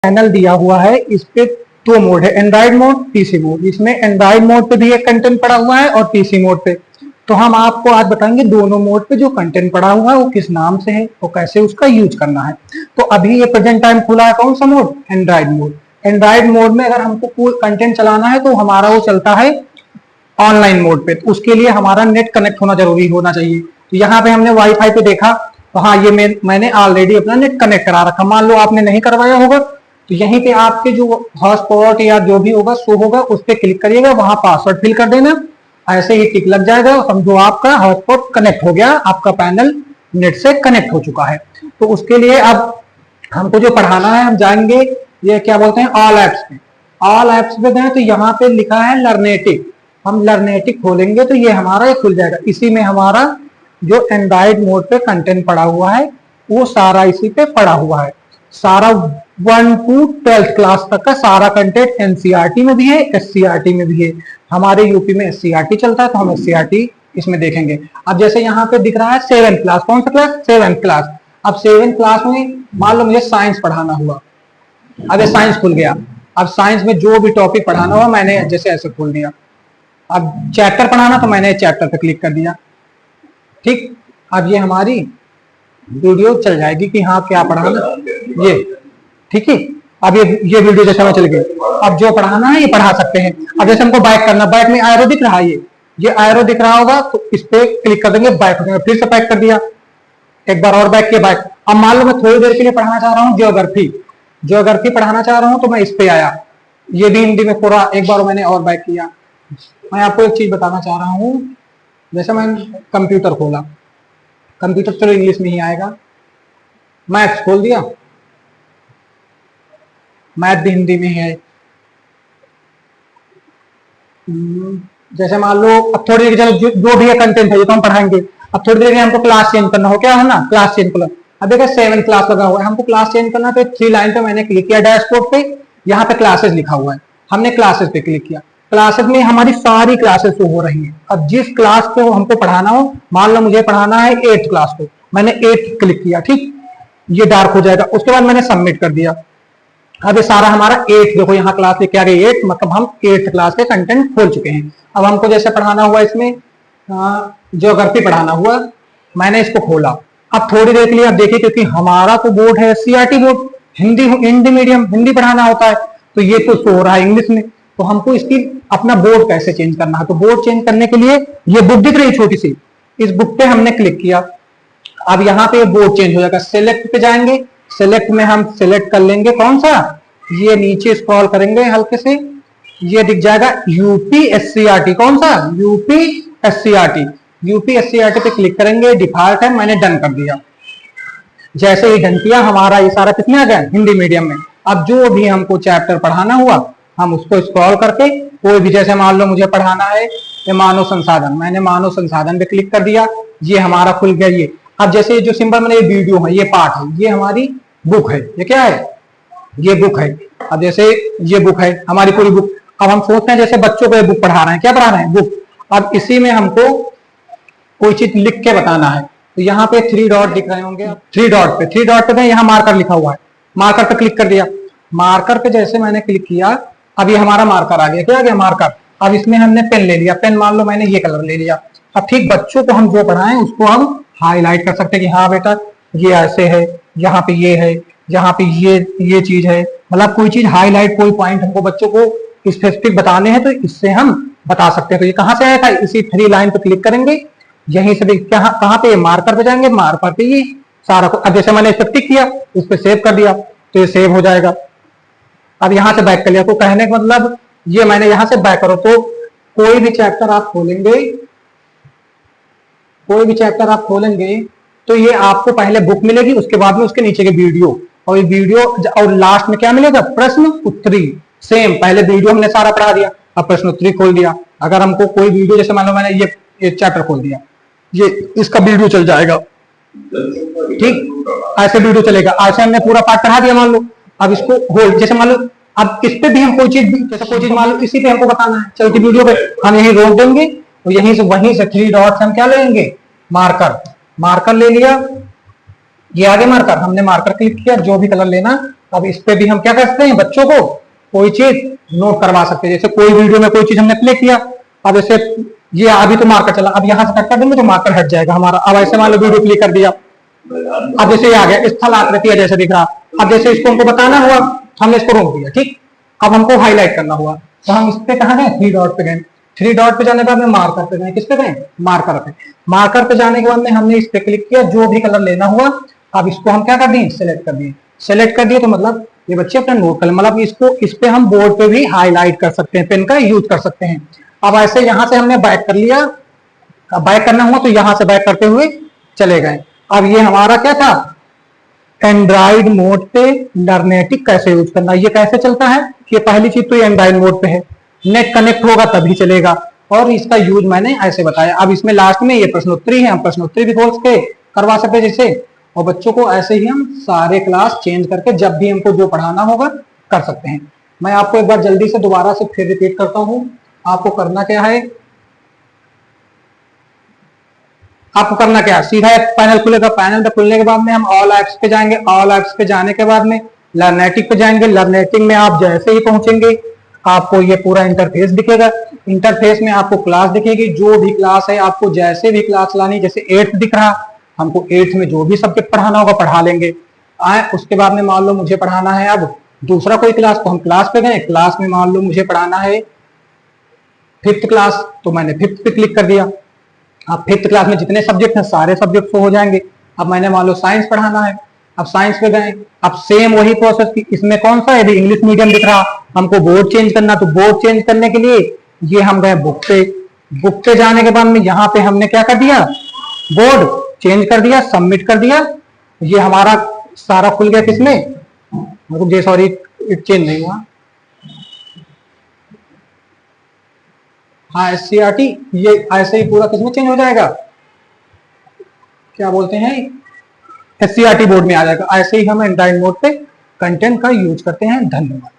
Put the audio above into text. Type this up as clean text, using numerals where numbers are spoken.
Panel दिया हुआ है, इस पे दो मोड है, एंड्रॉइड मोड, पीसी मोड। इसमें एंड्रॉइड मोड पे भी एक कंटेंट पड़ा हुआ है और पीसी मोड पे। तो हम आपको आज बताएंगे दोनों मोड पे जो कंटेंट पड़ा हुआ है वो किस नाम से है और कैसे उसका यूज करना है। तो अभी ये प्रेजेंट टाइम खुला है कौन सा mode? Android mode. Android mode में अगर हमको कोई कंटेंट चलाना है तो हमारा वो चलता है ऑनलाइन मोड पे। तो उसके लिए हमारा नेट कनेक्ट होना जरूरी होना चाहिए। तो यहाँ पे हमने वाईफाई पे देखा तो हाँ, ये मैंने ऑलरेडी अपना नेट कनेक्ट करा रखा। मान लो आपने नहीं करवाया होगा तो यहीं पे आपके जो हॉटस्पॉट या जो भी होगा शो होगा उस पर क्लिक करिएगा, वहां पासवर्ड फिल कर देना, ऐसे ही टिक लग जाएगा, समझो आपका हॉटस्पॉट कनेक्ट हो गया, आपका पैनल नेट से कनेक्ट हो चुका है। तो उसके लिए अब हमको जो पढ़ाना है हम जाएंगे ये क्या बोलते हैं ऑल एप्स पे। ऑल एप्स पे गए तो यहाँ पे लिखा है लर्नेटिक। हम लर्नेटिक खोलेंगे तो ये हमारा ये खुल जाएगा। इसी में हमारा जो एंड्रॉइड मोड पे कंटेंट पड़ा हुआ है वो सारा इसी पे पड़ा हुआ है। सारा 1 to 12th क्लास तक का सारा कंटेंट एनसीईआरटी में भी है, एससीईआरटी में भी है। हमारे यूपी में एससीईआरटी चलता है तो हम एससीईआरटी इसमें देखेंगे। अब जैसे यहाँ पे दिख रहा है 7th क्लास, कौन सा क्लास? 7th class. अब 7th क्लास में मान लो मुझे साइंस पढ़ाना हुआ, अब ये साइंस खुल गया। अब साइंस में जो भी टॉपिक पढ़ाना हुआ मैंने जैसे ऐसे खोल दिया। अब चैप्टर पढ़ाना तो मैंने चैप्टर पे क्लिक कर दिया। ठीक, अब ये हमारी वीडियो चल जाएगी कि हाँ क्या पढ़ाना ये। ठीक है, अब ये वीडियो जैसे हमें चल गई। अब जो पढ़ाना है ये पढ़ा सकते हैं। अब जैसे हमको बैक करना, बैक में एरो दिख रहा है, ये एरो दिख रहा होगा तो इस पे क्लिक कर देंगे, बैक हो जाएगा। फिर से बैक कर दिया, एक बार और बैक किया, बैक। अब मान लो मैं थोड़ी देर के लिए पढ़ाना चाह रहा हूँ ज्योग्राफी पढ़ाना चाह रहा हूँ तो मैं इस पे आया, ये भी हिंदी में पूरा, एक बार मैंने और बैक किया। मैं आपको एक चीज बताना चाह रहा हूँ, जैसे मैंने कंप्यूटर खोला, कंप्यूटर चलो इंग्लिश में ही आएगा, मैथ्स खोल दिया, मैथ भी हिंदी में है। जैसे मान लो अब थोड़ी देर चलो जो भी कंटेंट है ये तो हम पढ़ाएंगे। अब थोड़ी देर में हमको क्लास चेंज करना हो, क्या है ना, क्लास चेंज करना। अब देखो 7th क्लास लगा हुआ है, हमको क्लास चेंज करना है तो 3 लाइन पे मैंने क्लिक किया डैशबोर्ड पे, यहाँ पे क्लासेस लिखा हुआ है, हमने क्लासेस पे क्लिक किया। क्लासेस में हमारी सारी क्लासेस शो हो रही है। अब जिस क्लास को हमको पढ़ाना हो, मान लो मुझे पढ़ाना है 8th क्लास को, मैंने 8th क्लिक किया, ठीक, ये डार्क हो जाएगा। उसके बाद मैंने सबमिट कर दिया। अब ये सारा हमारा 8, देखो यहाँ क्लास लिख के आ गई 8, मतलब हम 8th क्लास के कंटेंट खोल चुके हैं। अब हमको जैसे पढ़ाना हुआ इसमें ज्योग्राफी पढ़ाना हुआ, मैंने इसको खोला। अब थोड़ी देर के लिए अब देखिए, क्योंकि हमारा तो बोर्ड है SCERT board, Hindi medium, Hindi पढ़ाना होता है, तो ये तो शो हो रहा है इंग्लिश में। तो हमको इसकी अपना बोर्ड कैसे चेंज करना है, तो बोर्ड चेंज करने के लिए ये बुक दिख रही छोटी सी, इस बुक पे हमने क्लिक किया। अब यहाँ पे बोर्ड चेंज हो जाएगा, सिलेक्ट पे जाएंगे, सिलेक्ट में हम सिलेक्ट कर लेंगे कौन सा, ये नीचे स्क्रॉल करेंगे हल्के से, ये दिख जाएगा यूपी एससीईआरटी, कौन सा, यूपी एससीईआरटी। यूपी एससीईआरटी पे क्लिक करेंगे, डिफॉल्ट है, मैंने डन कर दिया। जैसे ही डन किया हमारा ये सारा कितने आ गया, हिंदी मीडियम में। अब जो भी हमको चैप्टर पढ़ाना हुआ हम उसको स्क्रॉल करके कोई भी, जैसे मान लो मुझे पढ़ाना है ये मानव संसाधन, मैंने मानव संसाधन पे क्लिक कर दिया, ये हमारा खुल गया ये। अब जैसे जो सिंबल मैंने ये वीडियो है, ये पार्ट है, ये हमारी बुक है, ये क्या है, ये बुक है। अब जैसे ये बुक है हमारी पूरी बुक। अब हम सोचते हैं जैसे बच्चों को ये बुक पढ़ा रहे हैं, क्या पढ़ा रहे हैं, बुक। अब इसी में हमको कोई चीज लिख के बताना है, तो यहाँ पे 3 डॉट दिख रहे होंगे, 3 डॉट पे यहाँ मार्कर लिखा हुआ है, मार्कर पे क्लिक कर दिया। मार्कर पे जैसे मैंने क्लिक किया, अब ये हमारा मार्कर आ गया, क्या आ गया, मार्कर। अब इसमें हमने पेन ले लिया, पेन मान लो मैंने ये कलर ले लिया। अब ठीक बच्चों को हम जो पढ़ाएं उसको हम हाईलाइट कर सकते हैं कि हाँ बेटा ये ऐसे है, यहाँ पे ये है, यहाँ पे ये चीज है, मतलब कोई चीज हाईलाइट, कोई पॉइंट हमको बच्चों को स्पेसिफिक बताने हैं तो इससे हम बता सकते हैं। तो ये कहाँ से आया था, इसी 3 लाइन पे क्लिक करेंगे, यहीं से कहाँ पे, मार्कर पे जाएंगे, मार्कर पे ये सारा को। अब जैसे मैंने इस पर टिक किया, इस पर सेव कर दिया तो ये सेव हो जाएगा। अब यहाँ से बैक कर लिया, तो कहने का मतलब ये मैंने यहाँ से बैक करो, तो कोई भी चैप्टर आप खोलेंगे तो ये आपको पहले बुक मिलेगी, उसके बाद में उसके नीचे के वीडियो, और ये वीडियो और लास्ट में क्या मिलेगा, प्रश्न उत्तरी। सेम पहले वीडियो हमने सारा पढ़ा दिया, अब प्रश्न उत्तरी खोल दिया। अगर हमको कोई वीडियो, जैसे मान लो मैंने ये चैप्टर खोल दिया, ये इसका वीडियो चल जाएगा, ठीक, ऐसे वीडियो चलेगा। ऐसे हमने पूरा पार्ट पढ़ा दिया मान लो। अब इसको होल्ड, जैसे मान लो अब इस पे भी हम कोई चीज, जैसे कोई चीज मान लो इसी पे हमको बताना है, चलती वीडियो पे हम यहीं रोक देंगे और वहीं से 3 डॉट्स हम क्या लेंगे, मार्कर ले लिया। ये आगे मार्कर, हमने मार्कर क्लिक किया, जो भी कलर लेना। अब इस पे भी हम क्या कर सकते हैं, बच्चों को कोई चीज नोट करवा सकते हैं। जैसे कोई वीडियो में कोई चीज हमने प्ले किया, अब जैसे ये अभी तो मार्कर चला, अब यहाँ से कट कर देंगे तो मार्कर हट जाएगा हमारा। अब ऐसे मान लो वीडियो प्ले कर दिया, अब जैसे ये आ गया स्थल आकृति है जैसे दिख रहा। अब जैसे इसको हमको बताना हुआ, हमने इसको रोक दिया, ठीक। अब हमको हाईलाइट करना हुआ तो हम इस पे कहाँ गए, 3 डॉट पे गए। 3 डॉट पे जाने के बाद में मार्कर पे गए। किस पे गए, मार्कर पे। मार्कर पे जाने के बाद में हमने इस पे क्लिक किया, जो भी कलर लेना हुआ। अब इसको हम क्या कर दिए, सिलेक्ट कर दिए। सिलेक्ट कर दिए तो मतलब ये बच्चे अपना नोट कर, मतलब इसको इस पे हम बोर्ड पे भी हाईलाइट कर सकते हैं, पेन का यूज कर सकते हैं। अब ऐसे यहां से हमने बैक कर लिया, अब बैक करना हुआ तो यहां से बैक करते हुए चले गए। अब ये हमारा क्या था, एंड्रॉइड मोड पे लर्नेटिक कैसे यूज करना, ये कैसे चलता है। ये पहली चीज तो ये एंड्रॉइड मोड पे है, नेट कनेक्ट होगा तभी चलेगा, और इसका यूज मैंने ऐसे बताया। अब इसमें लास्ट में ये प्रश्नोत्तरी है, हम प्रश्नोत्तरी भी खोल के करवा सकते हैं जैसे, और बच्चों को ऐसे ही हम सारे क्लास चेंज करके जब भी हमको जो पढ़ाना होगा कर सकते हैं। मैं आपको एक बार जल्दी से दोबारा से फिर रिपीट करता हूं। आपको करना क्या है, आपको करना क्या है, सीधा पैनल खुलेगा। पैनल पे खुलने के बाद में हम ऑल एप्स पे जाएंगे। ऑल एप्स पे जाने के बाद में लर्नेटिक पे जाएंगे। लर्नेटिक में आप जैसे ही पहुंचेंगे आपको ये पूरा इंटरफेस दिखेगा। इंटरफेस में आपको क्लास दिखेगी, जो भी क्लास है आपको जैसे भी क्लास लानी, जैसे 8th दिख रहा, हमको 8th में जो भी सब्जेक्ट पढ़ाना होगा पढ़ा लेंगे। उसके बाद में मान लो मुझे पढ़ाना है अब दूसरा कोई क्लास, तो हम क्लास पे गए। क्लास में मान लो मुझे पढ़ाना है 5th क्लास, तो मैंने 5th पे क्लिक कर दिया। अब 5th क्लास में जितने सब्जेक्ट हैं सारे सब्जेक्ट हो जाएंगे। अब मैंने मान लो साइंस पढ़ाना है, अब साइंस पे गए। अब सेम वही प्रोसेस की, इसमें कौन सा है, इंग्लिश मीडियम दिख रहा, हमको बोर्ड चेंज करना, तो बोर्ड चेंज करने के लिए ये हम गए बुक पे। बुक पे जाने के बाद में यहाँ पे हमने क्या कर दिया, बोर्ड चेंज कर दिया, सबमिट कर दिया। ये हमारा सारा खुल गया। किसमें, मतलब ये सॉरी चेंज नहीं हुआ, हाँ SCERT, ये ऐसे ही पूरा किसमें चेंज हो जाएगा, क्या बोलते हैं, SCERT बोर्ड में आ जाएगा। ऐसे ही हम एंड्रॉइड मोड पे कंटेंट का यूज करते हैं। धन्यवाद।